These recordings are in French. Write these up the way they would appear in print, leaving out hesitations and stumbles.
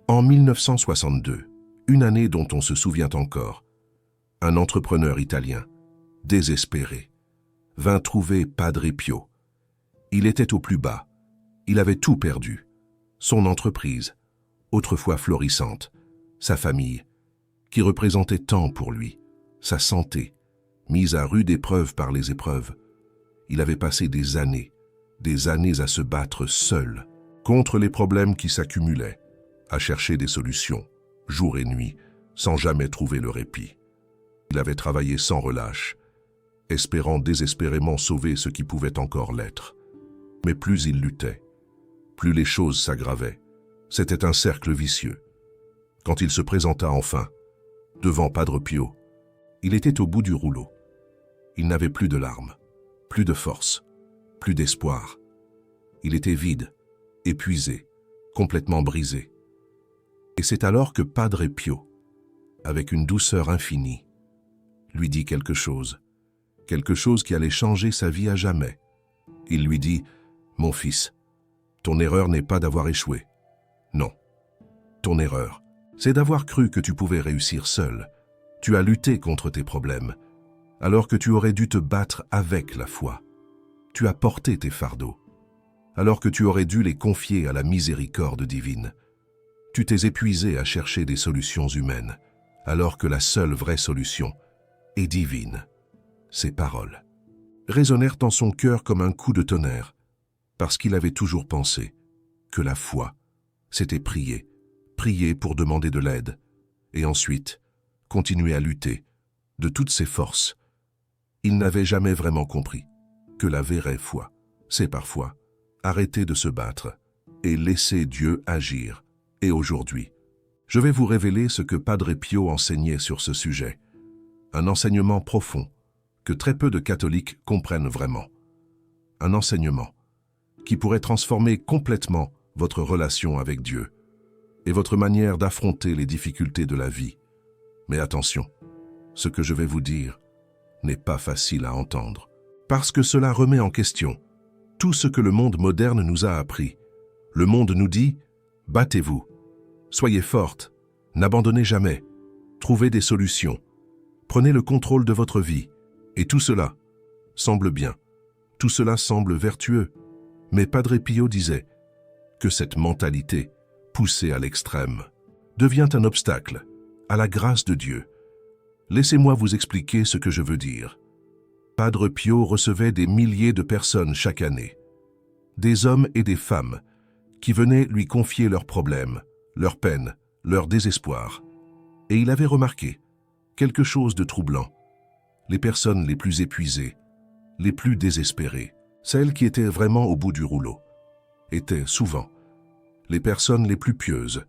En 1962, une année dont on se souvient encore, un entrepreneur italien, désespéré, vint trouver Padre Pio. Il était au plus bas. Il avait tout perdu. Son entreprise, autrefois florissante, sa famille, qui représentait tant pour lui, sa santé, mise à rude épreuve par les épreuves. Il avait passé des années à se battre seul contre les problèmes qui s'accumulaient, à chercher des solutions, jour et nuit, sans jamais trouver le répit. Il avait travaillé sans relâche, espérant désespérément sauver ce qui pouvait encore l'être. Mais plus il luttait, plus les choses s'aggravaient. C'était un cercle vicieux. Quand il se présenta enfin, devant Padre Pio, il était au bout du rouleau. Il n'avait plus de larmes, plus de force, plus d'espoir. Il était vide, épuisé, complètement brisé. Et c'est alors que Padre Pio, avec une douceur infinie, lui dit quelque chose qui allait changer sa vie à jamais. Il lui dit « Mon fils, ton erreur n'est pas d'avoir échoué. Non. Ton erreur, c'est d'avoir cru que tu pouvais réussir seul. Tu as lutté contre tes problèmes, alors que tu aurais dû te battre avec la foi. Tu as porté tes fardeaux, alors que tu aurais dû les confier à la miséricorde divine. Tu t'es épuisé à chercher des solutions humaines, alors que la seule vraie solution est divine. » Ces paroles résonnèrent en son cœur comme un coup de tonnerre, parce qu'il avait toujours pensé que la foi, c'était prier pour demander de l'aide, et ensuite continuer à lutter de toutes ses forces. Il n'avait jamais vraiment compris que la vraie foi, c'est parfois arrêter de se battre et laisser Dieu agir. Et aujourd'hui, je vais vous révéler ce que Padre Pio enseignait sur ce sujet. Un enseignement profond que très peu de catholiques comprennent vraiment. Un enseignement qui pourrait transformer complètement votre relation avec Dieu et votre manière d'affronter les difficultés de la vie. Mais attention, ce que je vais vous dire n'est pas facile à entendre, parce que cela remet en question tout ce que le monde moderne nous a appris. Le monde nous dit « battez-vous, soyez forte, n'abandonnez jamais, trouvez des solutions, prenez le contrôle de votre vie ». Et tout cela semble bien, tout cela semble vertueux. Mais Padre Pio disait que cette mentalité, poussée à l'extrême, devient un obstacle à la grâce de Dieu. Laissez-moi vous expliquer ce que je veux dire. Padre Pio recevait des milliers de personnes chaque année, des hommes et des femmes qui venaient lui confier leurs problèmes, leurs peines, leur désespoir. Et il avait remarqué quelque chose de troublant. Les personnes les plus épuisées, les plus désespérées, celles qui étaient vraiment au bout du rouleau, étaient souvent les personnes les plus pieuses,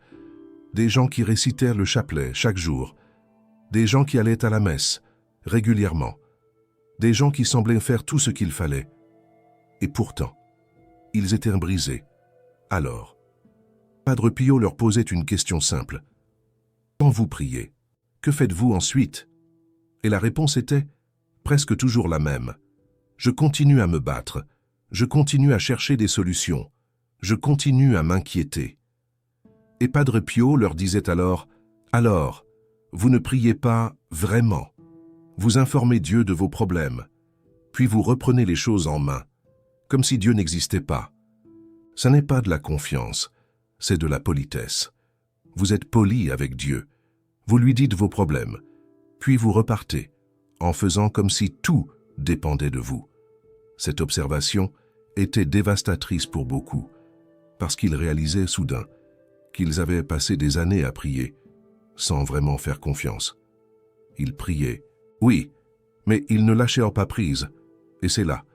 des gens qui récitèrent le chapelet chaque jour, des gens qui allaient à la messe régulièrement, des gens qui semblaient faire tout ce qu'il fallait. Et pourtant, ils étaient brisés. Alors, Padre Pio leur posait une question simple. Quand vous priez, que faites-vous ensuite ? Et la réponse était presque toujours la même. Je continue à me battre, je continue à chercher des solutions, je continue à m'inquiéter. Et Padre Pio leur disait alors, vous ne priez pas vraiment. Vous informez Dieu de vos problèmes, puis vous reprenez les choses en main, comme si Dieu n'existait pas. Ce n'est pas de la confiance, c'est de la politesse. Vous êtes poli avec Dieu, vous lui dites vos problèmes, puis vous repartez, en faisant comme si tout dépendait de vous. Cette observation était dévastatrice pour beaucoup, parce qu'ils réalisaient soudain qu'ils avaient passé des années à prier, sans vraiment faire confiance. Ils priaient, oui, mais ils ne lâchaient pas prise. Et c'est là,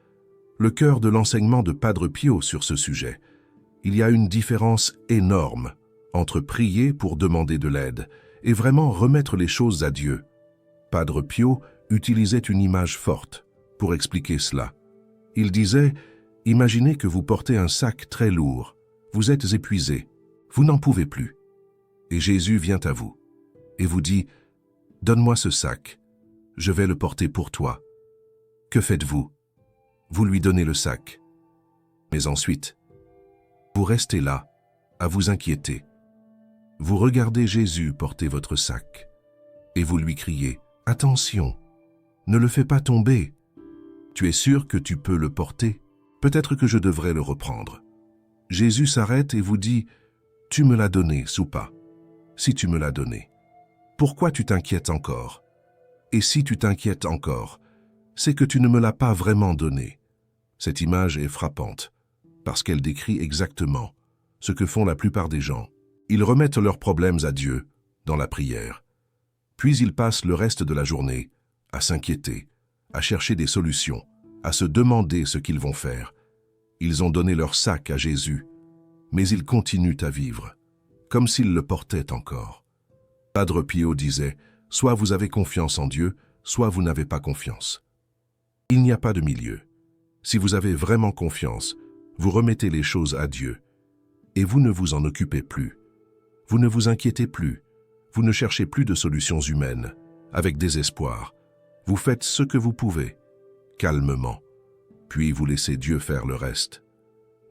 le cœur de l'enseignement de Padre Pio sur ce sujet. Il y a une différence énorme entre prier pour demander de l'aide et vraiment remettre les choses à Dieu. Padre Pio utilisait une image forte pour expliquer cela. Il disait, imaginez que vous portez un sac très lourd, vous êtes épuisé, vous n'en pouvez plus. Et Jésus vient à vous et vous dit, donne-moi ce sac, je vais le porter pour toi. Que faites-vous? Vous lui donnez le sac. Mais ensuite, vous restez là, à vous inquiéter. Vous regardez Jésus porter votre sac et vous lui criez « Attention, ne le fais pas tomber. Tu es sûr que tu peux le porter? Peut-être que je devrais le reprendre. » Jésus s'arrête et vous dit « Tu me l'as donné, soupa. Si tu me l'as donné, pourquoi tu t'inquiètes encore? Et si tu t'inquiètes encore, c'est que tu ne me l'as pas vraiment donné. » Cette image est frappante, parce qu'elle décrit exactement ce que font la plupart des gens. Ils remettent leurs problèmes à Dieu dans la prière. Puis ils passent le reste de la journée à s'inquiéter, à chercher des solutions, à se demander ce qu'ils vont faire. Ils ont donné leur sac à Jésus, mais ils continuent à vivre, comme s'ils le portaient encore. Padre Pio disait, soit vous avez confiance en Dieu, soit vous n'avez pas confiance. Il n'y a pas de milieu. Si vous avez vraiment confiance, vous remettez les choses à Dieu, et vous ne vous en occupez plus. Vous ne vous inquiétez plus, vous ne cherchez plus de solutions humaines, avec désespoir. Vous faites ce que vous pouvez, calmement, puis vous laissez Dieu faire le reste.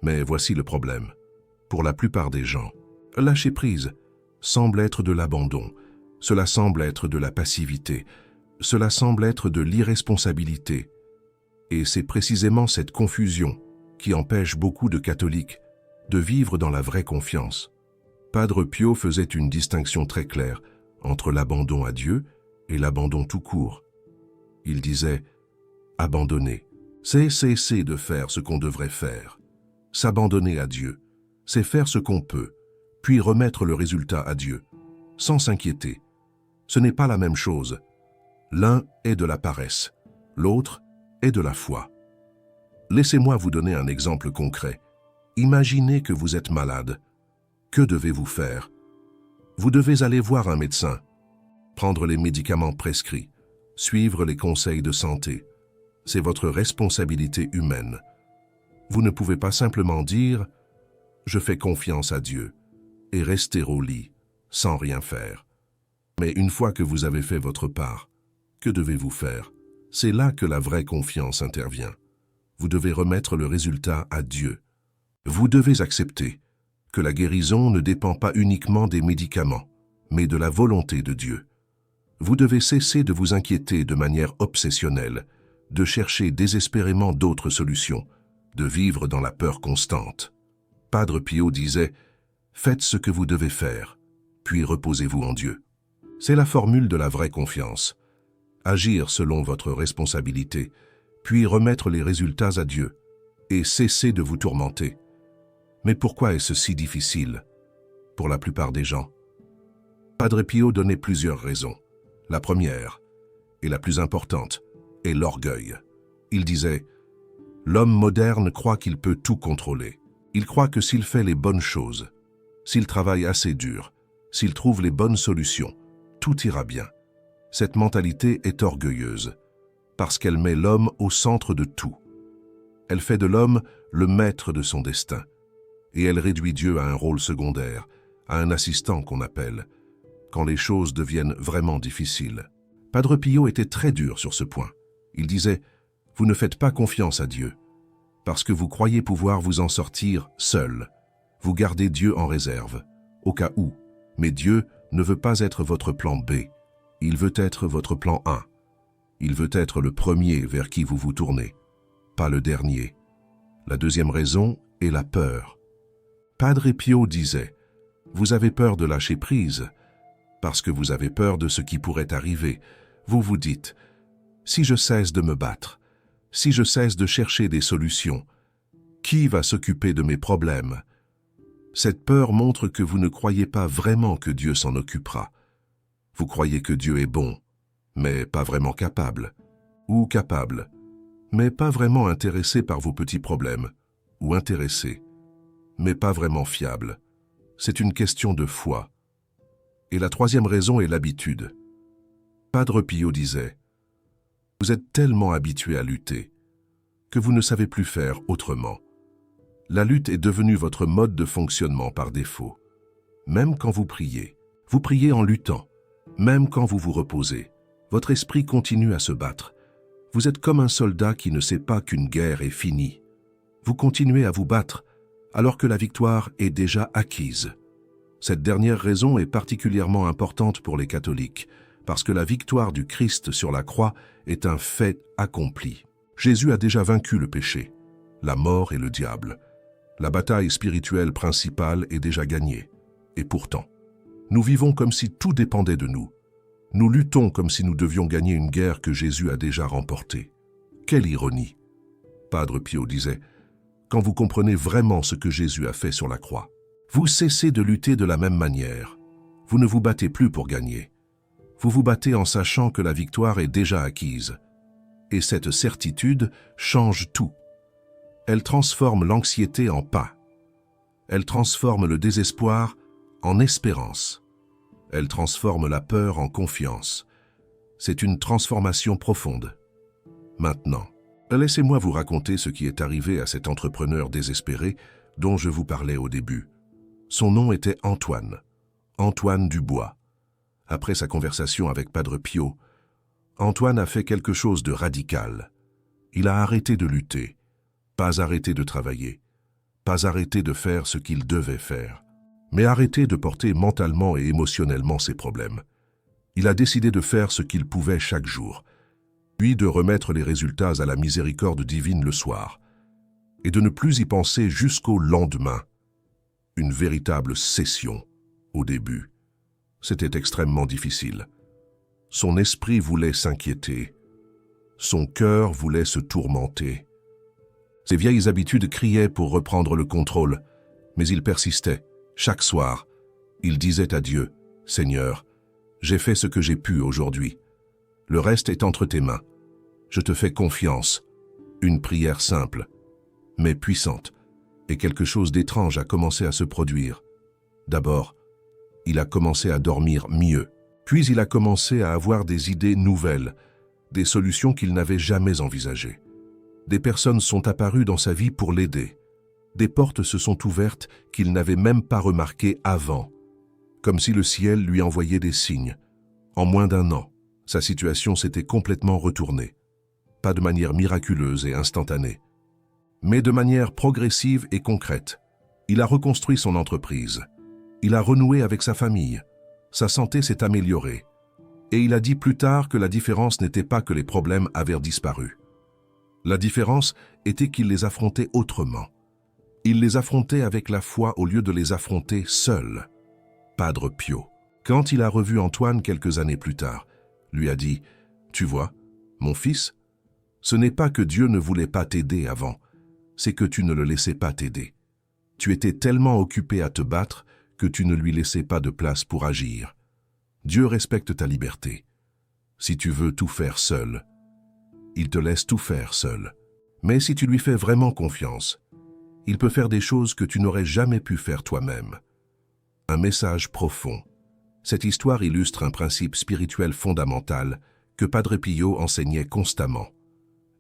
Mais voici le problème. Pour la plupart des gens, lâcher prise semble être de l'abandon, cela semble être de la passivité, cela semble être de l'irresponsabilité. Et c'est précisément cette confusion qui empêche beaucoup de catholiques de vivre dans la vraie confiance. Padre Pio faisait une distinction très claire entre l'abandon à Dieu et l'abandon tout court. Il disait « Abandonner, c'est cesser de faire ce qu'on devrait faire. S'abandonner à Dieu, c'est faire ce qu'on peut, puis remettre le résultat à Dieu, sans s'inquiéter. Ce n'est pas la même chose. L'un est de la paresse, l'autre est de la foi. » Laissez-moi vous donner un exemple concret. Imaginez que vous êtes malade. Que devez-vous faire? Vous devez aller voir un médecin, prendre les médicaments prescrits, suivre les conseils de santé. C'est votre responsabilité humaine. Vous ne pouvez pas simplement dire « Je fais confiance à Dieu » et rester au lit, sans rien faire. Mais une fois que vous avez fait votre part, que devez-vous faire? C'est là que la vraie confiance intervient. Vous devez remettre le résultat à Dieu. Vous devez accepter que la guérison ne dépend pas uniquement des médicaments, mais de la volonté de Dieu. Vous devez cesser de vous inquiéter de manière obsessionnelle, de chercher désespérément d'autres solutions, de vivre dans la peur constante. Padre Pio disait « Faites ce que vous devez faire, puis reposez-vous en Dieu. » C'est la formule de la vraie confiance. Agir selon votre responsabilité, puis remettre les résultats à Dieu, et cesser de vous tourmenter. Mais pourquoi est-ce si difficile pour la plupart des gens? Padre Pio donnait plusieurs raisons. La première, et la plus importante, est l'orgueil. Il disait « L'homme moderne croit qu'il peut tout contrôler. Il croit que s'il fait les bonnes choses, s'il travaille assez dur, s'il trouve les bonnes solutions, tout ira bien. » Cette mentalité est orgueilleuse, parce qu'elle met l'homme au centre de tout. Elle fait de l'homme le maître de son destin, et elle réduit Dieu à un rôle secondaire, à un assistant qu'on appelle, quand les choses deviennent vraiment difficiles. Padre Pio était très dur sur ce point. Il disait « Vous ne faites pas confiance à Dieu, parce que vous croyez pouvoir vous en sortir seul. Vous gardez Dieu en réserve, au cas où, mais Dieu ne veut pas être votre plan B. Il veut être votre plan A. Il veut être le premier vers qui vous vous tournez, pas le dernier. » La deuxième raison est la peur. Padre Pio disait « Vous avez peur de lâcher prise, parce que vous avez peur de ce qui pourrait arriver. Vous vous dites « Si je cesse de me battre, si je cesse de chercher des solutions, qui va s'occuper de mes problèmes ?» Cette peur montre que vous ne croyez pas vraiment que Dieu s'en occupera. Vous croyez que Dieu est bon, mais pas vraiment capable, ou capable, mais pas vraiment intéressé par vos petits problèmes, ou intéressé, mais pas vraiment fiable. C'est une question de foi. Et la troisième raison est l'habitude. Padre Pio disait « Vous êtes tellement habitué à lutter que vous ne savez plus faire autrement. La lutte est devenue votre mode de fonctionnement par défaut. Même quand vous priez en luttant. Même quand vous vous reposez, votre esprit continue à se battre. Vous êtes comme un soldat qui ne sait pas qu'une guerre est finie. Vous continuez à vous battre alors que la victoire est déjà acquise. Cette dernière raison est particulièrement importante pour les catholiques, parce que la victoire du Christ sur la croix est un fait accompli. Jésus a déjà vaincu le péché, la mort et le diable. La bataille spirituelle principale est déjà gagnée. Et pourtant, nous vivons comme si tout dépendait de nous. Nous luttons comme si nous devions gagner une guerre que Jésus a déjà remportée. Quelle ironie! Padre Pio disait, « Quand vous comprenez vraiment ce que Jésus a fait sur la croix, vous cessez de lutter de la même manière. Vous ne vous battez plus pour gagner. Vous vous battez en sachant que la victoire est déjà acquise. Et cette certitude change tout. Elle transforme l'anxiété en paix. Elle transforme le désespoir en espérance. Elle transforme la peur en confiance. C'est une transformation profonde. Maintenant, laissez-moi vous raconter ce qui est arrivé à cet entrepreneur désespéré dont je vous parlais au début. Son nom était Antoine, Antoine Dubois. Après sa conversation avec Padre Pio, Antoine a fait quelque chose de radical. Il a arrêté de lutter, pas arrêté de travailler, pas arrêté de faire ce qu'il devait faire, mais arrêté de porter mentalement et émotionnellement ses problèmes. Il a décidé de faire ce qu'il pouvait chaque jour, puis de remettre les résultats à la miséricorde divine le soir, et de ne plus y penser jusqu'au lendemain. Une véritable cession, au début. C'était extrêmement difficile. Son esprit voulait s'inquiéter. Son cœur voulait se tourmenter. Ses vieilles habitudes criaient pour reprendre le contrôle, mais il persistait. Chaque soir, il disait à Dieu, « Seigneur, j'ai fait ce que j'ai pu aujourd'hui. Le reste est entre tes mains. Je te fais confiance. » Une prière simple, mais puissante, et quelque chose d'étrange a commencé à se produire. D'abord, il a commencé à dormir mieux. Puis il a commencé à avoir des idées nouvelles, des solutions qu'il n'avait jamais envisagées. Des personnes sont apparues dans sa vie pour l'aider. Des portes se sont ouvertes qu'il n'avait même pas remarquées avant, comme si le ciel lui envoyait des signes. En moins d'un an, sa situation s'était complètement retournée. Pas de manière miraculeuse et instantanée, mais de manière progressive et concrète. Il a reconstruit son entreprise. Il a renoué avec sa famille. Sa santé s'est améliorée. Et il a dit plus tard que la différence n'était pas que les problèmes avaient disparu. La différence était qu'il les affrontait autrement. Il les affrontait avec la foi au lieu de les affronter seul. Padre Pio, quand il a revu Antoine quelques années plus tard, lui a dit « Tu vois, mon fils, ce n'est pas que Dieu ne voulait pas t'aider avant, c'est que tu ne le laissais pas t'aider. Tu étais tellement occupé à te battre que tu ne lui laissais pas de place pour agir. Dieu respecte ta liberté. Si tu veux tout faire seul, il te laisse tout faire seul. Mais si tu lui fais vraiment confiance, il peut faire des choses que tu n'aurais jamais pu faire toi-même. » Un message profond. Cette histoire illustre un principe spirituel fondamental que Padre Pio enseignait constamment.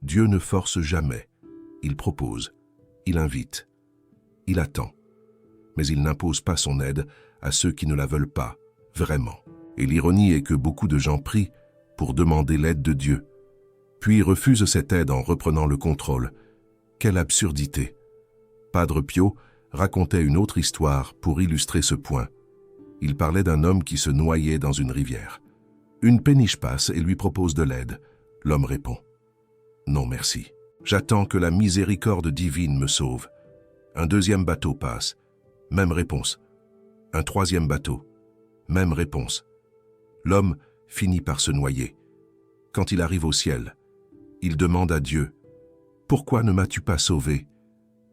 Dieu ne force jamais. Il propose, il invite, il attend. Mais il n'impose pas son aide à ceux qui ne la veulent pas, vraiment. Et l'ironie est que beaucoup de gens prient pour demander l'aide de Dieu, puis refusent cette aide en reprenant le contrôle. Quelle absurdité! Padre Pio racontait une autre histoire pour illustrer ce point. Il parlait d'un homme qui se noyait dans une rivière. Une péniche passe et lui propose de l'aide. L'homme répond « Non, merci. J'attends que la miséricorde divine me sauve. » Un deuxième bateau passe. Même réponse. Un troisième bateau. Même réponse. L'homme finit par se noyer. Quand il arrive au ciel, il demande à Dieu « Pourquoi ne m'as-tu pas sauvé ?»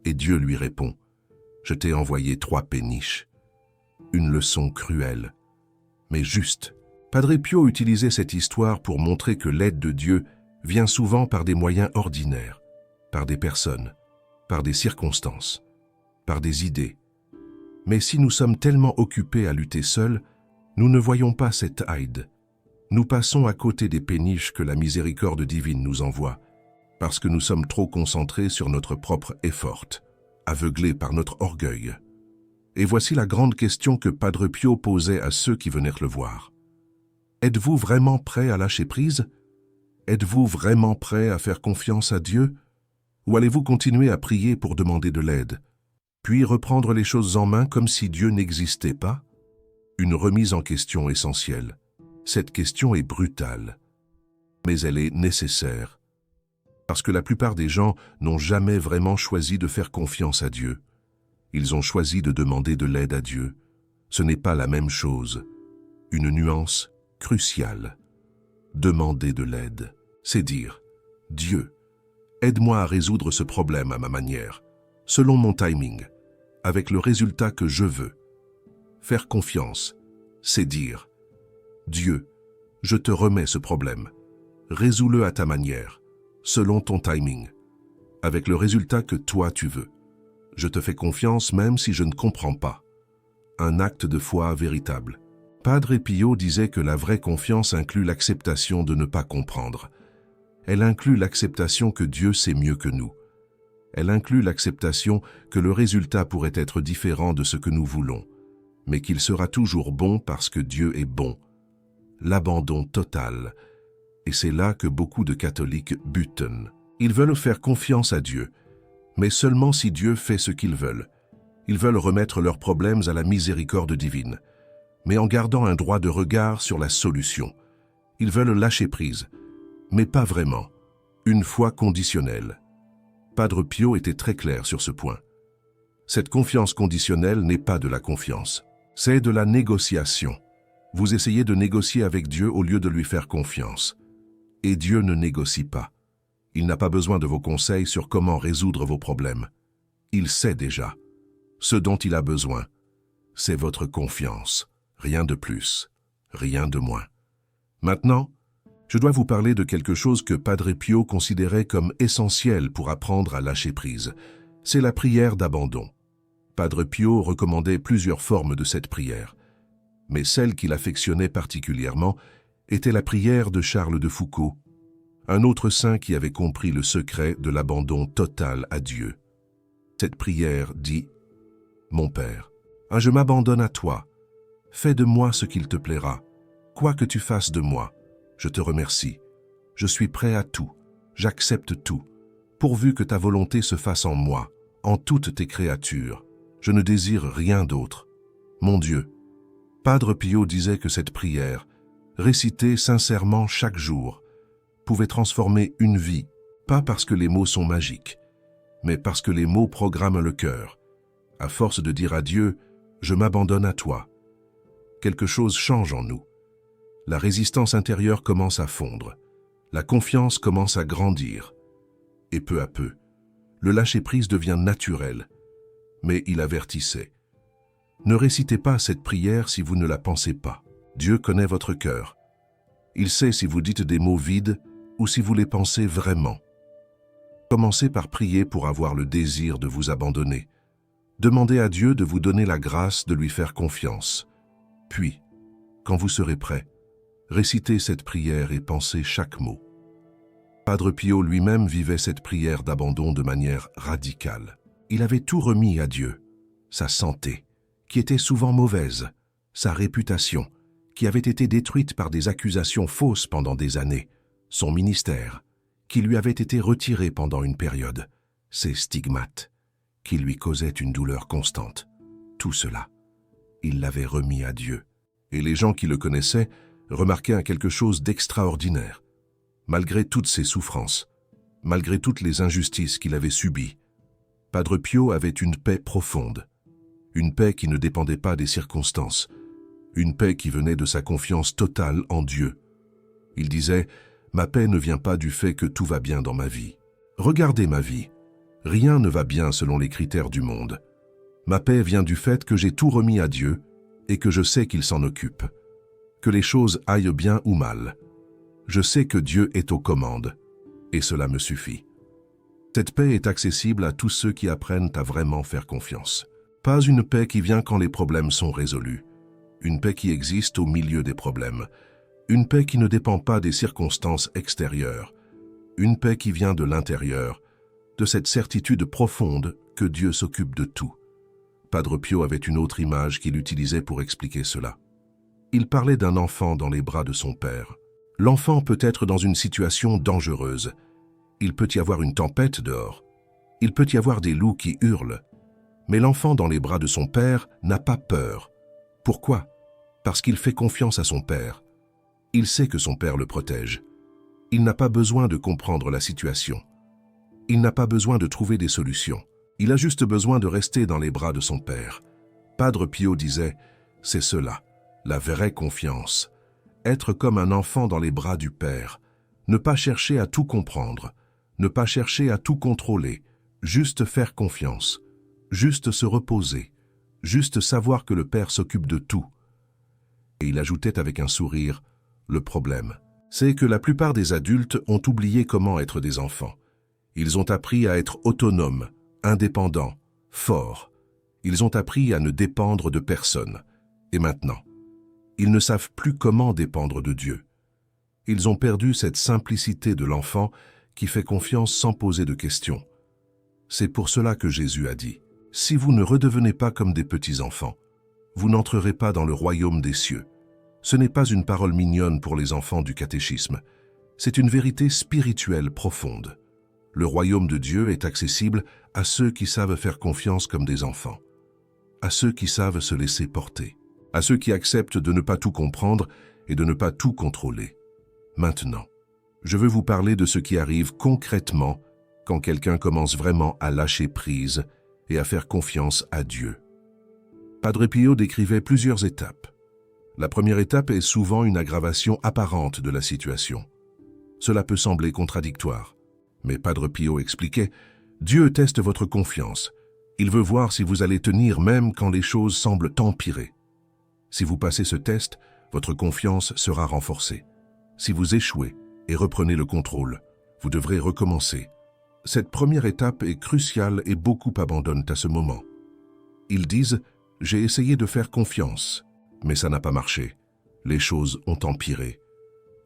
Et Dieu lui répond « Je t'ai envoyé 3 péniches. » Une leçon cruelle, mais juste. Padre Pio utilisait cette histoire pour montrer que l'aide de Dieu vient souvent par des moyens ordinaires, par des personnes, par des circonstances, par des idées. Mais si nous sommes tellement occupés à lutter seuls, nous ne voyons pas cette aide. Nous passons à côté des péniches que la miséricorde divine nous envoie, parce que nous sommes trop concentrés sur notre propre effort, aveuglés par notre orgueil. Et voici la grande question que Padre Pio posait à ceux qui venaient le voir. Êtes-vous vraiment prêts à lâcher prise? Êtes-vous vraiment prêts à faire confiance à Dieu? Ou allez-vous continuer à prier pour demander de l'aide, puis reprendre les choses en main comme si Dieu n'existait pas? Une remise en question essentielle. Cette question est brutale, mais elle est nécessaire. Parce que la plupart des gens n'ont jamais vraiment choisi de faire confiance à Dieu. Ils ont choisi de demander de l'aide à Dieu. Ce n'est pas la même chose. Une nuance cruciale. Demander de l'aide, c'est dire « Dieu, aide-moi à résoudre ce problème à ma manière, selon mon timing, avec le résultat que je veux. » Faire confiance, c'est dire « Dieu, je te remets ce problème, résous-le à ta manière, selon ton timing, avec le résultat que toi tu veux. Je te fais confiance même si je ne comprends pas. » Un acte de foi véritable. Padre Pio disait que la vraie confiance inclut l'acceptation de ne pas comprendre. Elle inclut l'acceptation que Dieu sait mieux que nous. Elle inclut l'acceptation que le résultat pourrait être différent de ce que nous voulons, mais qu'il sera toujours bon parce que Dieu est bon. L'abandon total. Et c'est là que beaucoup de catholiques butent. Ils veulent faire confiance à Dieu, mais seulement si Dieu fait ce qu'ils veulent. Ils veulent remettre leurs problèmes à la miséricorde divine, mais en gardant un droit de regard sur la solution. Ils veulent lâcher prise, mais pas vraiment. Une foi conditionnelle. Padre Pio était très clair sur ce point. Cette confiance conditionnelle n'est pas de la confiance, c'est de la négociation. Vous essayez de négocier avec Dieu au lieu de lui faire confiance. Et Dieu ne négocie pas. Il n'a pas besoin de vos conseils sur comment résoudre vos problèmes. Il sait déjà. Ce dont il a besoin, c'est votre confiance. Rien de plus, rien de moins. Maintenant, je dois vous parler de quelque chose que Padre Pio considérait comme essentiel pour apprendre à lâcher prise. C'est la prière d'abandon. Padre Pio recommandait plusieurs formes de cette prière, mais celle qu'il affectionnait particulièrement était la prière de Charles de Foucauld, un autre saint qui avait compris le secret de l'abandon total à Dieu. Cette prière dit « Mon Père, je m'abandonne à toi. Fais de moi ce qu'il te plaira. Quoi que tu fasses de moi, je te remercie. Je suis prêt à tout. J'accepte tout. Pourvu que ta volonté se fasse en moi, en toutes tes créatures. Je ne désire rien d'autre. Mon Dieu. » Padre Pio disait que cette prière, récitée sincèrement chaque jour, pouvait transformer une vie, pas parce que les mots sont magiques, mais parce que les mots programment le cœur. À force de dire à Dieu « Je m'abandonne à toi », quelque chose change en nous. La résistance intérieure commence à fondre. La confiance commence à grandir. Et peu à peu, le lâcher-prise devient naturel. Mais il avertissait. Ne récitez pas cette prière si vous ne la pensez pas. Dieu connaît votre cœur. Il sait si vous dites des mots vides ou si vous les pensez vraiment. Commencez par prier pour avoir le désir de vous abandonner. Demandez à Dieu de vous donner la grâce de lui faire confiance. Puis, quand vous serez prêt, récitez cette prière et pensez chaque mot. Padre Pio lui-même vivait cette prière d'abandon de manière radicale. Il avait tout remis à Dieu. Sa santé, qui était souvent mauvaise, sa réputation, qui avait été détruite par des accusations fausses pendant des années, son ministère, qui lui avait été retiré pendant une période, ses stigmates, qui lui causaient une douleur constante. Tout cela, il l'avait remis à Dieu. Et les gens qui le connaissaient remarquaient quelque chose d'extraordinaire. Malgré toutes ses souffrances, malgré toutes les injustices qu'il avait subies, Padre Pio avait une paix profonde, une paix qui ne dépendait pas des circonstances, une paix qui venait de sa confiance totale en Dieu. Il disait « Ma paix ne vient pas du fait que tout va bien dans ma vie. Regardez ma vie. Rien ne va bien selon les critères du monde. Ma paix vient du fait que j'ai tout remis à Dieu et que je sais qu'il s'en occupe. Que les choses aillent bien ou mal. Je sais que Dieu est aux commandes, et cela me suffit. » Cette paix est accessible à tous ceux qui apprennent à vraiment faire confiance. Pas une paix qui vient quand les problèmes sont résolus. Une paix qui existe au milieu des problèmes. Une paix qui ne dépend pas des circonstances extérieures. Une paix qui vient de l'intérieur, de cette certitude profonde que Dieu s'occupe de tout. Padre Pio avait une autre image qu'il utilisait pour expliquer cela. Il parlait d'un enfant dans les bras de son père. L'enfant peut être dans une situation dangereuse. Il peut y avoir une tempête dehors. Il peut y avoir des loups qui hurlent. Mais l'enfant dans les bras de son père n'a pas peur. Pourquoi? parce qu'il fait confiance à son père. Il sait que son père le protège. Il n'a pas besoin de comprendre la situation. Il n'a pas besoin de trouver des solutions. Il a juste besoin de rester dans les bras de son père. Padre Pio disait, c'est cela, la vraie confiance. Être comme un enfant dans les bras du père. Ne pas chercher à tout comprendre. Ne pas chercher à tout contrôler. Juste faire confiance. Juste se reposer. Juste savoir que le père s'occupe de tout. Et il ajoutait avec un sourire, le problème, c'est que la plupart des adultes ont oublié comment être des enfants. Ils ont appris à être autonomes, indépendants, forts. Ils ont appris à ne dépendre de personne. Et maintenant, ils ne savent plus comment dépendre de Dieu. Ils ont perdu cette simplicité de l'enfant qui fait confiance sans poser de questions. C'est pour cela que Jésus a dit, « Si vous ne redevenez pas comme des petits-enfants, vous n'entrerez pas dans le royaume des cieux. » Ce n'est pas une parole mignonne pour les enfants du catéchisme. C'est une vérité spirituelle profonde. Le royaume de Dieu est accessible à ceux qui savent faire confiance comme des enfants, à ceux qui savent se laisser porter, à ceux qui acceptent de ne pas tout comprendre et de ne pas tout contrôler. Maintenant, je veux vous parler de ce qui arrive concrètement quand quelqu'un commence vraiment à lâcher prise et à faire confiance à Dieu. Padre Pio décrivait plusieurs étapes. La première étape est souvent une aggravation apparente de la situation. Cela peut sembler contradictoire, mais Padre Pio expliquait « Dieu teste votre confiance. Il veut voir si vous allez tenir même quand les choses semblent empirer. Si vous passez ce test, votre confiance sera renforcée. Si vous échouez et reprenez le contrôle, vous devrez recommencer. Cette première étape est cruciale et beaucoup abandonnent à ce moment. Ils disent « J'ai essayé de faire confiance ». Mais ça n'a pas marché. Les choses ont empiré.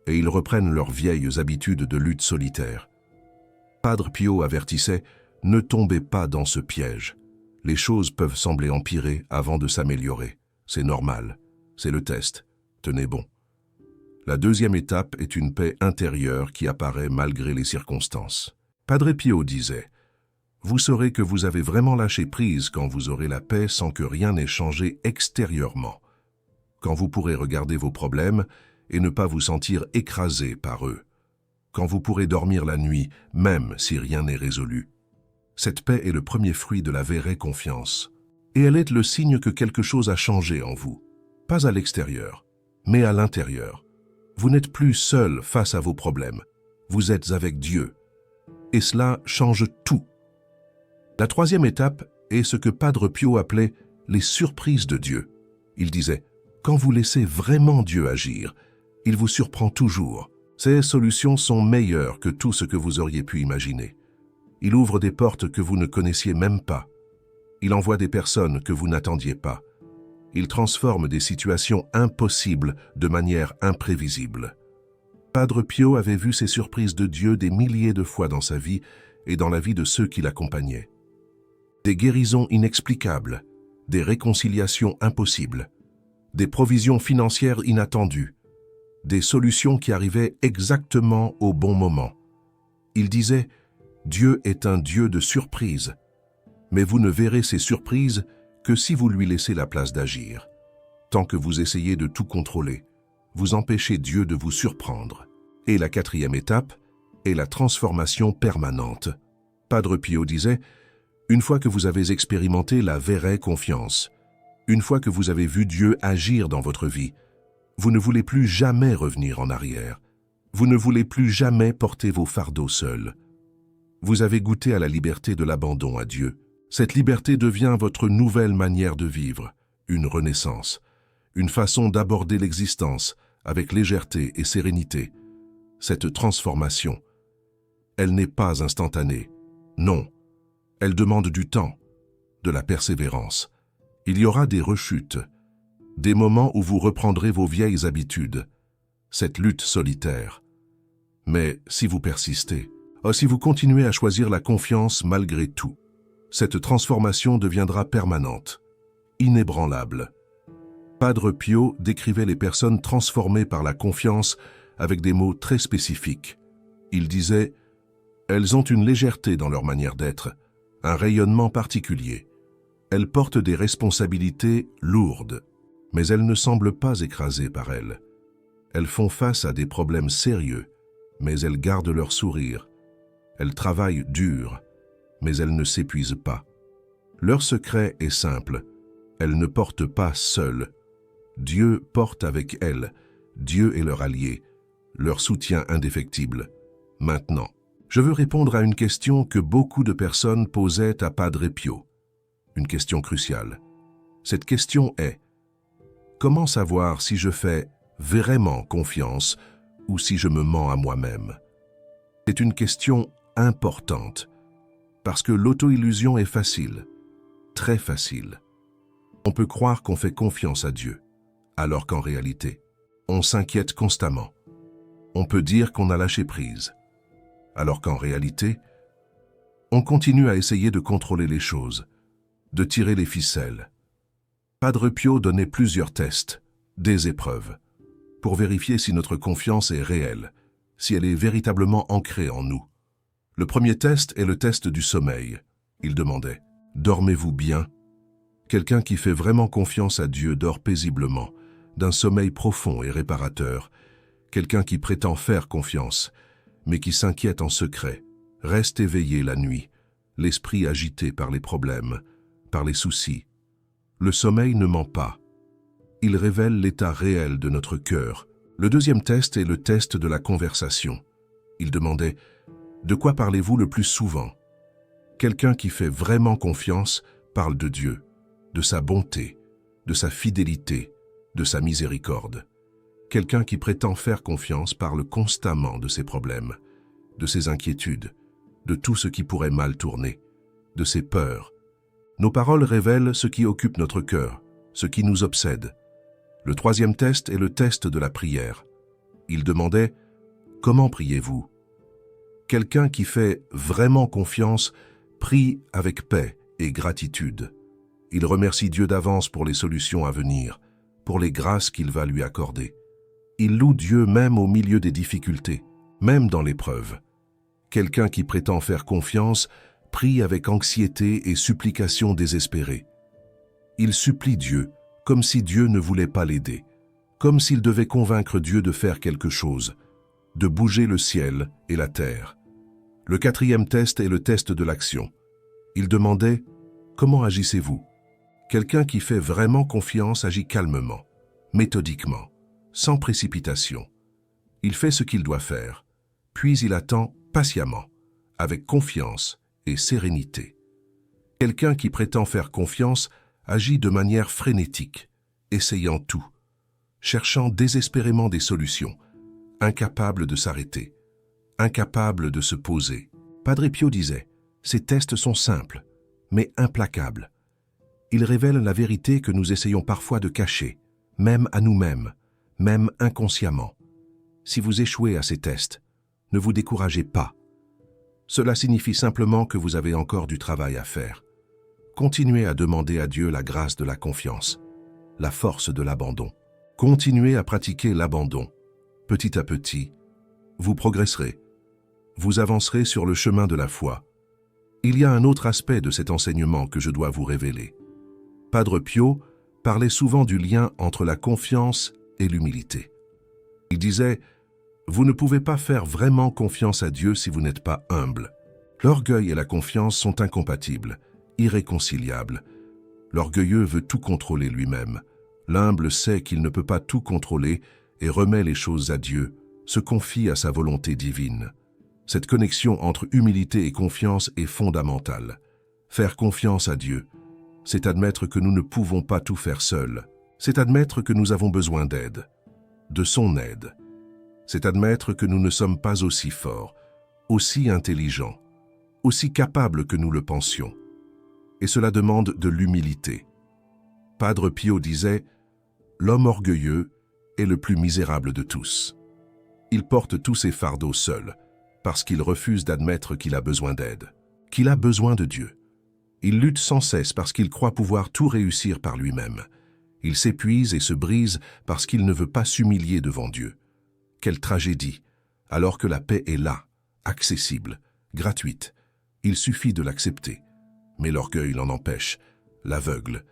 Et ils reprennent leurs vieilles habitudes de lutte solitaire. Padre Pio avertissait, ne tombez pas dans ce piège. Les choses peuvent sembler empirer avant de s'améliorer. C'est normal. C'est le test. Tenez bon. La deuxième étape est une paix intérieure qui apparaît malgré les circonstances. Padre Pio disait, vous saurez que vous avez vraiment lâché prise quand vous aurez la paix sans que rien n'ait changé extérieurement. Quand vous pourrez regarder vos problèmes et ne pas vous sentir écrasé par eux. Quand vous pourrez dormir la nuit, même si rien n'est résolu. Cette paix est le premier fruit de la vraie confiance. Et elle est le signe que quelque chose a changé en vous. Pas à l'extérieur, mais à l'intérieur. Vous n'êtes plus seul face à vos problèmes. Vous êtes avec Dieu. Et cela change tout. La troisième étape est ce que Padre Pio appelait les surprises de Dieu. Il disait, quand vous laissez vraiment Dieu agir, il vous surprend toujours. Ses solutions sont meilleures que tout ce que vous auriez pu imaginer. Il ouvre des portes que vous ne connaissiez même pas. Il envoie des personnes que vous n'attendiez pas. Il transforme des situations impossibles de manière imprévisible. Padre Pio avait vu ces surprises de Dieu des milliers de fois dans sa vie et dans la vie de ceux qui l'accompagnaient. Des guérisons inexplicables, des réconciliations impossibles, des provisions financières inattendues, des solutions qui arrivaient exactement au bon moment. Il disait « Dieu est un Dieu de surprises, mais vous ne verrez ces surprises que si vous lui laissez la place d'agir. Tant que vous essayez de tout contrôler, vous empêchez Dieu de vous surprendre. » Et la quatrième étape est la transformation permanente. Padre Pio disait « Une fois que vous avez expérimenté la vraie confiance, une fois que vous avez vu Dieu agir dans votre vie, vous ne voulez plus jamais revenir en arrière. Vous ne voulez plus jamais porter vos fardeaux seuls. Vous avez goûté à la liberté de l'abandon à Dieu. Cette liberté devient votre nouvelle manière de vivre, une renaissance, une façon d'aborder l'existence avec légèreté et sérénité. Cette transformation, elle n'est pas instantanée. Non, elle demande du temps, de la persévérance. Il y aura des rechutes, des moments où vous reprendrez vos vieilles habitudes, cette lutte solitaire. Mais si vous persistez, si vous continuez à choisir la confiance malgré tout, cette transformation deviendra permanente, inébranlable. Padre Pio décrivait les personnes transformées par la confiance avec des mots très spécifiques. Il disait « Elles ont une légèreté dans leur manière d'être, un rayonnement particulier. Elles portent des responsabilités lourdes. mais elles ne semblent pas écrasées par elles. Elles font face à des problèmes sérieux, mais elles gardent leur sourire. Elles travaillent dur, mais elles ne s'épuisent pas. Leur secret est simple, elles ne portent pas seules. Dieu porte avec elles, Dieu est leur allié, leur soutien indéfectible. Maintenant, je veux répondre à une question que beaucoup de personnes posaient à Padre Pio. Une question cruciale. Cette question est: comment savoir si je fais vraiment confiance ou si je me mens à moi-même? C'est une question importante, parce que l'auto-illusion est facile, très facile. On peut croire qu'on fait confiance à Dieu, alors qu'en réalité, on s'inquiète constamment. On peut dire qu'on a lâché prise, alors qu'en réalité, on continue à essayer de contrôler les choses, de tirer les ficelles. Padre Pio donnait plusieurs tests, des épreuves, pour vérifier si notre confiance est réelle, si elle est véritablement ancrée en nous. Le premier test est le test du sommeil. Il demandait: dormez-vous bien? Quelqu'un qui fait vraiment confiance à Dieu dort paisiblement, d'un sommeil profond et réparateur. Quelqu'un qui prétend faire confiance, mais qui s'inquiète en secret, reste éveillé la nuit, l'esprit agité par les problèmes, par les soucis. Le sommeil ne ment pas. Il révèle l'état réel de notre cœur. Le deuxième test est le test de la conversation. Il demandait: de quoi parlez-vous le plus souvent? Quelqu'un qui fait vraiment confiance parle de Dieu, de sa bonté, de sa fidélité, de sa miséricorde. Quelqu'un qui prétend faire confiance parle constamment de ses problèmes, de ses inquiétudes, de tout ce qui pourrait mal tourner, de ses peurs. Nos paroles révèlent ce qui occupe notre cœur, ce qui nous obsède. Le troisième test est le test de la prière. Il demandait: comment priez-vous? Quelqu'un qui fait vraiment confiance prie avec paix et gratitude. Il remercie Dieu d'avance pour les solutions à venir, pour les grâces qu'il va lui accorder. Il loue Dieu même au milieu des difficultés, même dans l'épreuve. Quelqu'un qui prétend faire confiance prie avec anxiété et supplication désespérée. Il supplie Dieu, comme si Dieu ne voulait pas l'aider, comme s'il devait convaincre Dieu de faire quelque chose, de bouger le ciel et la terre. Le quatrième test est le test de l'action. Il demandait: comment agissez-vous? Quelqu'un qui fait vraiment confiance agit calmement, méthodiquement, sans précipitation. Il fait ce qu'il doit faire, puis il attend patiemment, avec confiance et sérénité. Quelqu'un qui prétend faire confiance agit de manière frénétique, essayant tout, cherchant désespérément des solutions, incapable de s'arrêter, incapable de se poser. Padre Pio disait: ces tests sont simples, mais implacables. Ils révèlent la vérité que nous essayons parfois de cacher, même à nous-mêmes, même inconsciemment. Si vous échouez à ces tests, ne vous découragez pas. Cela signifie simplement que vous avez encore du travail à faire. Continuez à demander à Dieu la grâce de la confiance, la force de l'abandon. Continuez à pratiquer l'abandon. Petit à petit, vous progresserez. Vous avancerez sur le chemin de la foi. Il y a un autre aspect de cet enseignement que je dois vous révéler. Padre Pio parlait souvent du lien entre la confiance et l'humilité. Il disait: vous ne pouvez pas faire vraiment confiance à Dieu si vous n'êtes pas humble. L'orgueil et la confiance sont incompatibles, irréconciliables. L'orgueilleux veut tout contrôler lui-même. L'humble sait qu'il ne peut pas tout contrôler et remet les choses à Dieu, se confie à sa volonté divine. Cette connexion entre humilité et confiance est fondamentale. Faire confiance à Dieu, c'est admettre que nous ne pouvons pas tout faire seuls. C'est admettre que nous avons besoin d'aide, de son aide. C'est admettre que nous ne sommes pas aussi forts, aussi intelligents, aussi capables que nous le pensions. Et cela demande de l'humilité. Padre Pio disait: l'homme orgueilleux est le plus misérable de tous. Il porte tous ses fardeaux seul, parce qu'il refuse d'admettre qu'il a besoin d'aide, qu'il a besoin de Dieu. Il lutte sans cesse parce qu'il croit pouvoir tout réussir par lui-même. Il s'épuise et se brise parce qu'il ne veut pas s'humilier devant Dieu. Quelle tragédie, alors que la paix est là, accessible, gratuite. Il suffit de l'accepter. Mais l'orgueil l'en empêche, l'aveugle.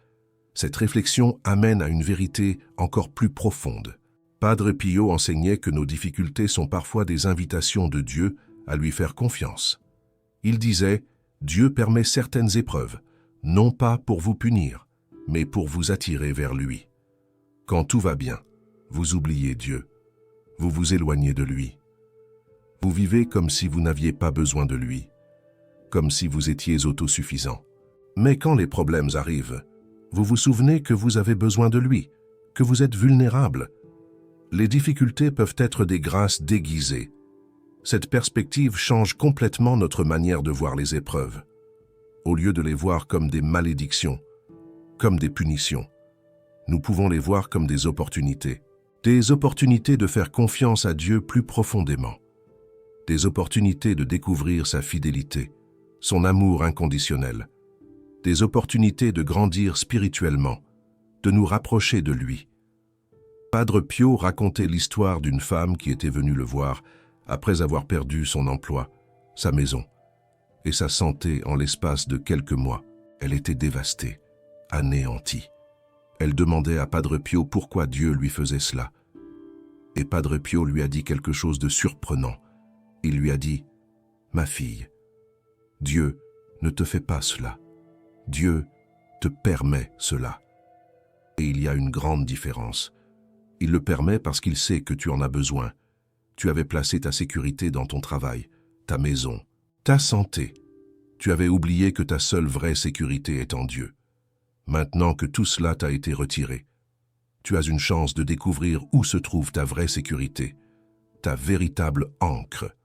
Cette réflexion amène à une vérité encore plus profonde. Padre Pio enseignait que nos difficultés sont parfois des invitations de Dieu à lui faire confiance. Il disait « Dieu permet certaines épreuves, non pas pour vous punir, mais pour vous attirer vers lui. Quand tout va bien, vous oubliez Dieu, vous vous éloignez de lui. Vous vivez comme si vous n'aviez pas besoin de lui, comme si vous étiez autosuffisant. Mais quand les problèmes arrivent, vous vous souvenez que vous avez besoin de lui, que vous êtes vulnérable. Les difficultés peuvent être des grâces déguisées. Cette perspective change complètement notre manière de voir les épreuves. Au lieu de les voir comme des malédictions, comme des punitions, nous pouvons les voir comme des opportunités. Des opportunités de faire confiance à Dieu plus profondément. Des opportunités de découvrir sa fidélité, son amour inconditionnel. Des opportunités de grandir spirituellement, de nous rapprocher de lui. Padre Pio racontait l'histoire d'une femme qui était venue le voir après avoir perdu son emploi, sa maison et sa santé en l'espace de quelques mois. Elle était dévastée, anéantie. Elle demandait à Padre Pio pourquoi Dieu lui faisait cela. Et Padre Pio lui a dit quelque chose de surprenant. Il lui a dit « Ma fille, Dieu ne te fait pas cela. Dieu te permet cela. Et il y a une grande différence. Il le permet parce qu'il sait que tu en as besoin. Tu avais placé ta sécurité dans ton travail, ta maison, ta santé. Tu avais oublié que ta seule vraie sécurité est en Dieu. Maintenant que tout cela t'a été retiré, tu as une chance de découvrir où se trouve ta vraie sécurité, ta véritable ancre. »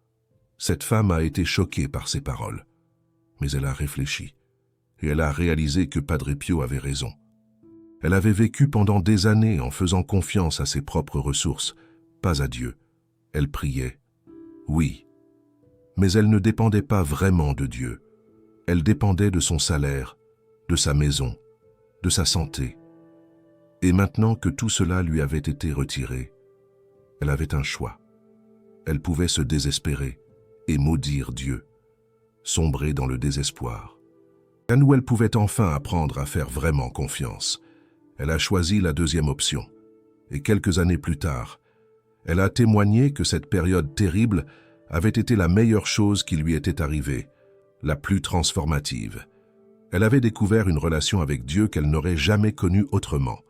Cette femme a été choquée par ces paroles, mais elle a réfléchi et elle a réalisé que Padre Pio avait raison. Elle avait vécu pendant des années en faisant confiance à ses propres ressources, pas à Dieu. Elle priait, oui, mais elle ne dépendait pas vraiment de Dieu. Elle dépendait de son salaire, de sa maison, de sa santé. Et maintenant que tout cela lui avait été retiré, elle avait un choix. Elle pouvait se désespérer et maudire Dieu, sombrer dans le désespoir. Là où elle pouvait enfin apprendre à faire vraiment confiance, elle a choisi la deuxième option. Et quelques années plus tard, elle a témoigné que cette période terrible avait été la meilleure chose qui lui était arrivée, la plus transformative. Elle avait découvert une relation avec Dieu qu'elle n'aurait jamais connue autrement.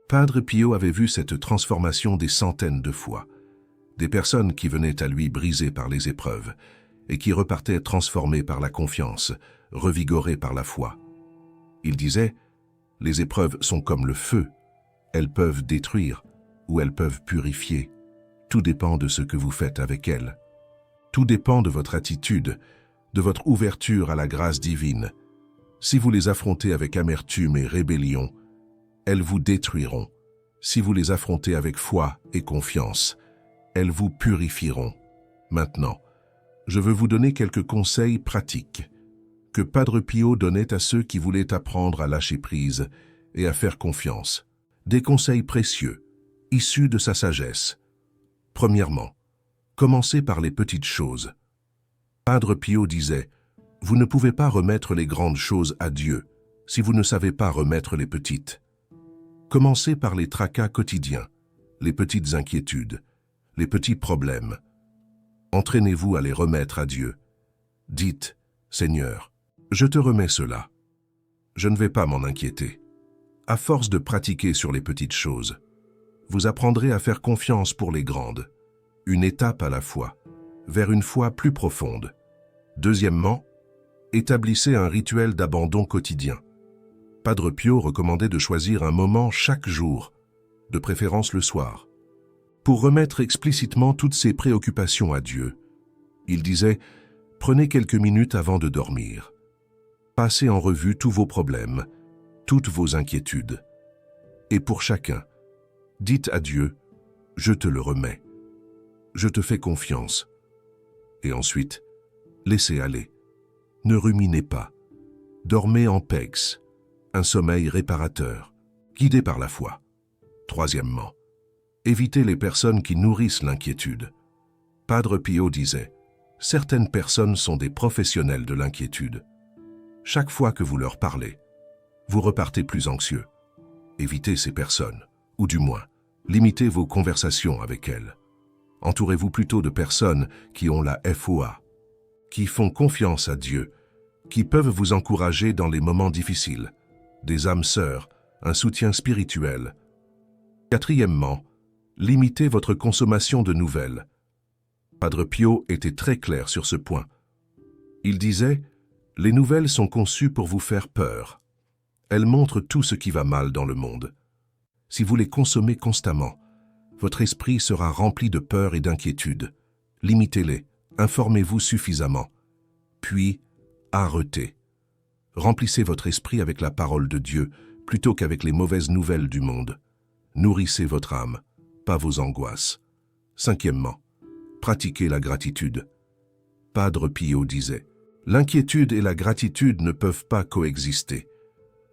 Padre Pio avait vu cette transformation des centaines de fois. Des personnes qui venaient à lui brisées par les épreuves et qui repartaient transformées par la confiance, revigorées par la foi. Il disait, « Les épreuves sont comme le feu. Elles peuvent détruire ou elles peuvent purifier. Tout dépend de ce que vous faites avec elles. Tout dépend de votre attitude, de votre ouverture à la grâce divine. Si vous les affrontez avec amertume et rébellion, elles vous détruiront. Si vous les affrontez avec foi et confiance, elles vous purifieront. Maintenant, je veux vous donner quelques conseils pratiques que Padre Pio donnait à ceux qui voulaient apprendre à lâcher prise et à faire confiance. Des conseils précieux, issus de sa sagesse. Premièrement, commencez par les petites choses. Padre Pio disait, « Vous ne pouvez pas remettre les grandes choses à Dieu si vous ne savez pas remettre les petites. Commencez par les tracas quotidiens, les petites inquiétudes, les petits problèmes. Entraînez-vous à les remettre à Dieu. Dites, « Seigneur, je te remets cela. Je ne vais pas m'en inquiéter. » À force de pratiquer sur les petites choses, vous apprendrez à faire confiance pour les grandes, une étape à la fois, vers une foi plus profonde. Deuxièmement, établissez un rituel d'abandon quotidien. Padre Pio recommandait de choisir un moment chaque jour, de préférence le soir, pour remettre explicitement toutes ses préoccupations à Dieu. Il disait, « Prenez quelques minutes avant de dormir. Passez en revue tous vos problèmes, toutes vos inquiétudes. Et pour chacun, dites à Dieu, « Je te le remets. Je te fais confiance. » Et ensuite, laissez aller. Ne ruminez pas. Dormez en paix, un sommeil réparateur, guidé par la foi. Troisièmement, évitez les personnes qui nourrissent l'inquiétude. Padre Pio disait, « Certaines personnes sont des professionnels de l'inquiétude. Chaque fois que vous leur parlez, vous repartez plus anxieux. Évitez ces personnes, ou du moins, limitez vos conversations avec elles. Entourez-vous plutôt de personnes qui ont la foi, qui font confiance à Dieu, qui peuvent vous encourager dans les moments difficiles, des âmes sœurs, un soutien spirituel. Quatrièmement, limitez votre consommation de nouvelles. Padre Pio était très clair sur ce point. Il disait « Les nouvelles sont conçues pour vous faire peur. Elles montrent tout ce qui va mal dans le monde. Si vous les consommez constamment, votre esprit sera rempli de peur et d'inquiétude. Limitez-les, informez-vous suffisamment. Puis, arrêtez. Remplissez votre esprit avec la parole de Dieu plutôt qu'avec les mauvaises nouvelles du monde. Nourrissez votre âme, pas vos angoisses. Cinquièmement, pratiquez la gratitude. Padre Pio disait « L'inquiétude et la gratitude ne peuvent pas coexister.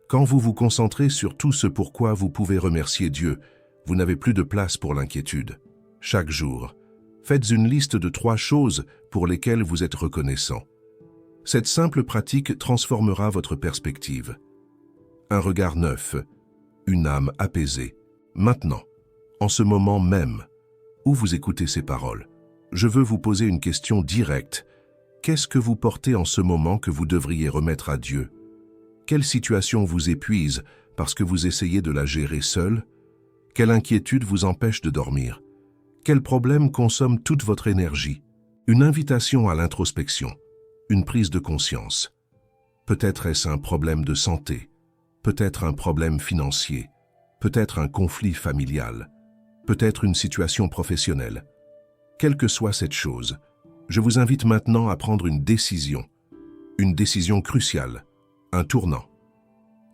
Quand vous vous concentrez sur tout ce pourquoi vous pouvez remercier Dieu, vous n'avez plus de place pour l'inquiétude. Chaque jour, faites une liste de 3 choses pour lesquelles vous êtes reconnaissant. Cette simple pratique transformera votre perspective. Un regard neuf, une âme apaisée. Maintenant, en ce moment même, où vous écoutez ces paroles, je veux vous poser une question directe. Qu'est-ce que vous portez en ce moment que vous devriez remettre à Dieu? Quelle situation vous épuise parce que vous essayez de la gérer seul? Quelle inquiétude vous empêche de dormir? Quel problème consomme toute votre énergie? Une invitation à l'introspection, une prise de conscience. Peut-être est-ce un problème de santé, peut-être un problème financier, peut-être un conflit familial, peut-être une situation professionnelle. Quelle que soit cette chose, je vous invite maintenant à prendre une décision cruciale, un tournant.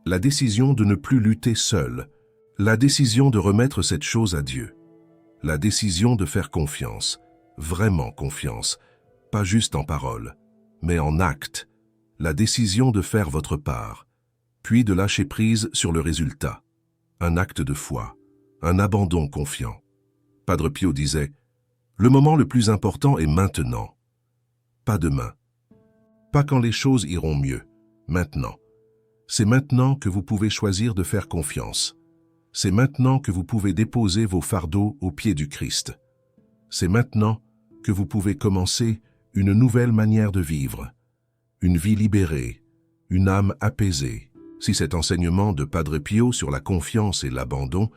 La décision de ne plus lutter seul, la décision de remettre cette chose à Dieu, la décision de faire confiance, vraiment confiance, pas juste en parole, mais en acte, la décision de faire votre part, puis de lâcher prise sur le résultat, un acte de foi, un abandon confiant. Padre Pio disait « Le moment le plus important est maintenant, pas demain, pas quand les choses iront mieux, maintenant. C'est maintenant que vous pouvez choisir de faire confiance. C'est maintenant que vous pouvez déposer vos fardeaux aux pieds du Christ. C'est maintenant que vous pouvez commencer une nouvelle manière de vivre, une vie libérée, une âme apaisée. » Si cet enseignement de Padre Pio sur la confiance et l'abandon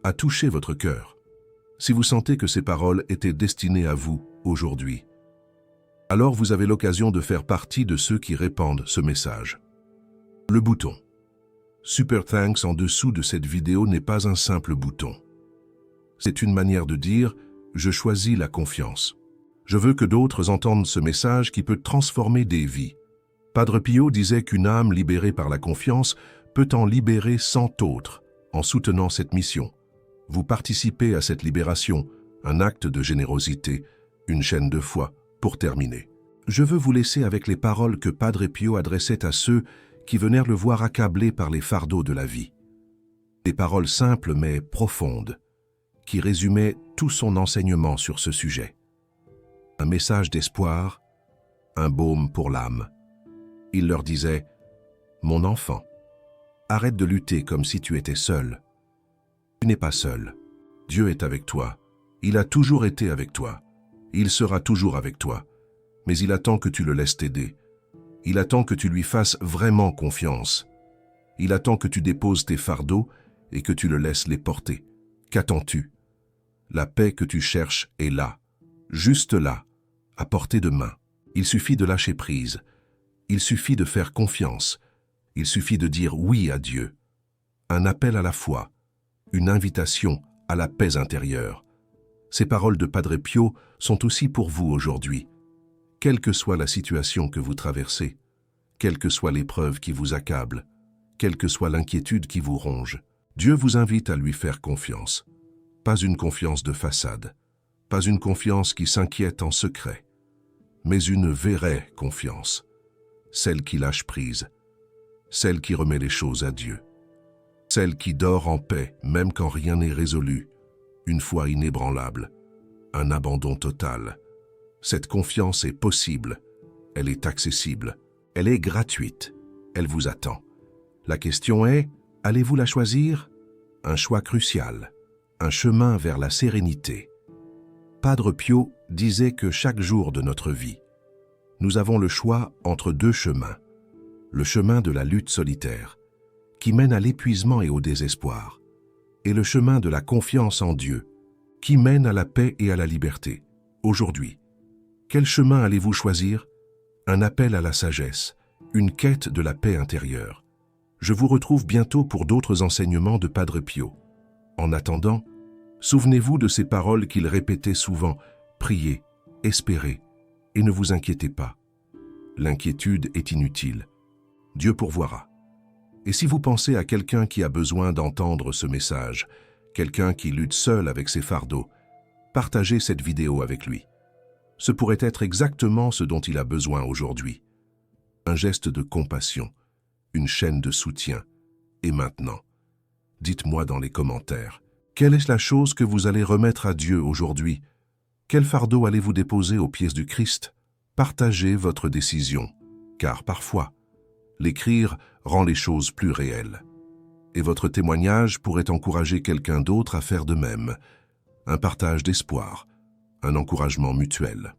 a touché votre cœur, si vous sentez que ces paroles étaient destinées à vous aujourd'hui, alors vous avez l'occasion de faire partie de ceux qui répandent ce message. Le bouton Super Thanks en dessous de cette vidéo n'est pas un simple bouton. C'est une manière de dire « Je choisis la confiance ». Je veux que d'autres entendent ce message qui peut transformer des vies. Padre Pio disait qu'une âme libérée par la confiance peut en libérer 100 autres en soutenant cette mission. Vous participez à cette libération, un acte de générosité, une chaîne de foi. Pour terminer, je veux vous laisser avec les paroles que Padre Pio adressait à ceux qui venèrent le voir accablé par les fardeaux de la vie. Des paroles simples mais profondes, qui résumaient tout son enseignement sur ce sujet. Un message d'espoir, un baume pour l'âme. Il leur disait « Mon enfant, arrête de lutter comme si tu étais seul. Tu n'es pas seul. Dieu est avec toi. Il a toujours été avec toi. Il sera toujours avec toi. Mais il attend que tu le laisses t'aider. Il attend que tu lui fasses vraiment confiance. Il attend que tu déposes tes fardeaux et que tu le laisses les porter. Qu'attends-tu? La paix que tu cherches est là, juste là, à portée de main. Il suffit de lâcher prise. Il suffit de faire confiance. Il suffit de dire oui à Dieu. Un appel à la foi, une invitation à la paix intérieure. Ces paroles de Padre Pio sont aussi pour vous aujourd'hui. Quelle que soit la situation que vous traversez, quelle que soit l'épreuve qui vous accable, quelle que soit l'inquiétude qui vous ronge, Dieu vous invite à lui faire confiance. Pas une confiance de façade, pas une confiance qui s'inquiète en secret, mais une vraie confiance, celle qui lâche prise, celle qui remet les choses à Dieu, celle qui dort en paix même quand rien n'est résolu, une foi inébranlable, un abandon total. Cette confiance est possible, elle est accessible, elle est gratuite, elle vous attend. La question est, allez-vous la choisir? un choix crucial, un chemin vers la sérénité. Padre Pio disait que chaque jour de notre vie, nous avons le choix entre deux chemins. Le chemin de la lutte solitaire, qui mène à l'épuisement et au désespoir, et le chemin de la confiance en Dieu, qui mène à la paix et à la liberté. Aujourd'hui, quel chemin allez-vous choisir? Un appel à la sagesse, une quête de la paix intérieure. Je vous retrouve bientôt pour d'autres enseignements de Padre Pio. En attendant, souvenez-vous de ces paroles qu'il répétait souvent, priez, espérez, et ne vous inquiétez pas. L'inquiétude est inutile. Dieu pourvoira. Et si vous pensez à quelqu'un qui a besoin d'entendre ce message, quelqu'un qui lutte seul avec ses fardeaux, partagez cette vidéo avec lui. Ce pourrait être exactement ce dont il a besoin aujourd'hui. Un geste de compassion, une chaîne de soutien. Et maintenant, dites-moi dans les commentaires, quelle est la chose que vous allez remettre à Dieu aujourd'hui? Quel fardeau allez-vous déposer aux pieds du Christ? Partagez votre décision, car parfois, l'écrire rend les choses plus réelles. Et votre témoignage pourrait encourager quelqu'un d'autre à faire de même. Un partage d'espoir, un encouragement mutuel.